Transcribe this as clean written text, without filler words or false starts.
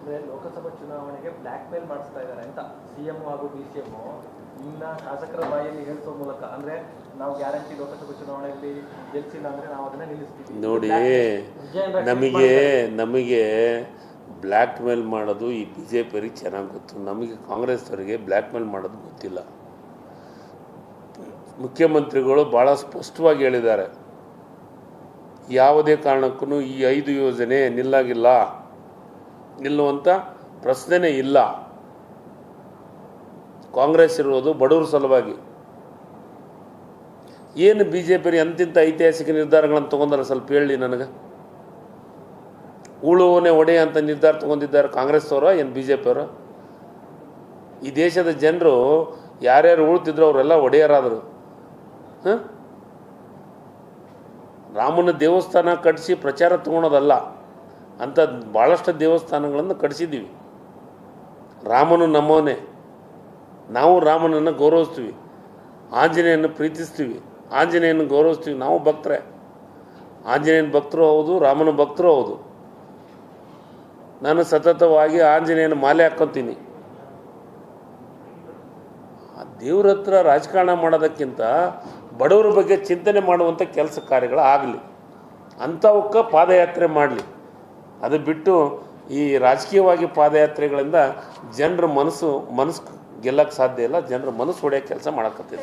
ಅಂದ್ರೆ ಲೋಕಸಭಾ ಚುನಾವಣೆಗೆ ಬ್ಲ್ಯಾಕ್ ಮೇಲ್ ಮಾಡಿಸ್ತಾ ಇದ್ದಾರೆ ಅಂತ ಸಿಎಂ ಹಾಗೂ ಡಿಸಿಎಂ ಇನ್ನ ಶಾಸಕರ ಬಾಯಲ್ಲಿ ಹೇಳಿಸೋ ಮೂಲಕ ಅಂದ್ರೆ ನಾವು ಗ್ಯಾರಂಟಿ ಲೋಕಸಭಾ ಚುನಾವಣೆಯಲ್ಲಿ ಗೆಲ್ಸಿಲ್ಲ ಅಂದ್ರೆ ನಾವು ಅದನ್ನ ನಿಲ್ಲಿಸ್ತೀವಿ. ನೋಡಿ, ನಮಗೆ ಬ್ಲ್ಯಾಕ್ ಮೇಲ್ ಮಾಡೋದು ಈ ಬಿ ಜೆ ಪಿಯವರಿಗೆ ಚೆನ್ನಾಗಿ ಗೊತ್ತು. ನಮಗೆ ಕಾಂಗ್ರೆಸ್ನವರಿಗೆ ಬ್ಲ್ಯಾಕ್ ಮೇಲ್ ಮಾಡೋದು ಗೊತ್ತಿಲ್ಲ. ಮುಖ್ಯಮಂತ್ರಿಗಳು ಭಾಳ ಸ್ಪಷ್ಟವಾಗಿ ಹೇಳಿದ್ದಾರೆ, ಯಾವುದೇ ಕಾರಣಕ್ಕೂ ಈ 5 ಯೋಜನೆ ನಿಲ್ಲುವಂಥ ಪ್ರಶ್ನೆನೇ ಇಲ್ಲ. ಕಾಂಗ್ರೆಸ್ ಇರುವುದು ಬಡವರ ಸಲುವಾಗಿ. ಏನು ಬಿ ಜೆ ಪಿ ಅಂತಿಂಥ ಐತಿಹಾಸಿಕ ನಿರ್ಧಾರಗಳನ್ನು ತೊಗೊಂಡಾರ ಸ್ವಲ್ಪ ಹೇಳಿ ನನಗೆ. ಉಳುವನೆ ಒಡೆಯ ಅಂತ ನಿರ್ಧಾರ ತೊಗೊಂಡಿದ್ದಾರೆ ಕಾಂಗ್ರೆಸ್ನವರ ಏನು ಬಿ ಜೆ ಪಿಯವರು? ಈ ದೇಶದ ಜನರು ಯಾರ್ಯಾರು ಉಳ್ತಿದ್ರು ಅವರೆಲ್ಲ ಒಡೆಯರಾದರು. ರಾಮನ ದೇವಸ್ಥಾನ ಕಟ್ಟಿಸಿ ಪ್ರಚಾರ ತೊಗೊಳೋದಲ್ಲ, ಅಂತ ಭಾಳಷ್ಟು ದೇವಸ್ಥಾನಗಳನ್ನು ಕಟ್ಟಿಸಿದ್ದೀವಿ. ರಾಮನು ನಮ್ಮವನೇ, ನಾವು ರಾಮನನ್ನು ಗೌರವಿಸ್ತೀವಿ, ಆಂಜನೇಯನ್ನು ಪ್ರೀತಿಸ್ತೀವಿ, ಆಂಜನೇಯನ್ನು ಗೌರವಿಸ್ತೀವಿ. ನಾವು ಭಕ್ತರೇ, ಆಂಜನೇಯನ ಭಕ್ತರು ಹೌದು, ರಾಮನ ಭಕ್ತರು ಹೌದು. ನಾನು ಸತತವಾಗಿ ಆಂಜನೇಯನ ಮಾಲೆ ಹಾಕ್ಕೊತೀನಿ. ಆ ದೇವ್ರ ಹತ್ರ ರಾಜಕಾರಣ ಮಾಡೋದಕ್ಕಿಂತ ಬಡವರ ಬಗ್ಗೆ ಚಿಂತನೆ ಮಾಡುವಂಥ ಕೆಲಸ ಕಾರ್ಯಗಳು ಆಗಲಿ, ಅಂಥವಕ್ಕೆ ಪಾದಯಾತ್ರೆ ಮಾಡಲಿ. ಅದು ಬಿಟ್ಟು ಈ ರಾಜಕೀಯವಾಗಿ ಪಾದಯಾತ್ರೆಗಳಿಂದ ಜನರ ಮನಸ್ಸು ಗೆಲ್ಲಕ್ಕೆ ಸಾಧ್ಯ ಇಲ್ಲ. ಜನರ ಮನಸ್ಸು ಹೊಡೆಯೋ ಕೆಲಸ ಮಾಡಕತ್ತಿದೆ.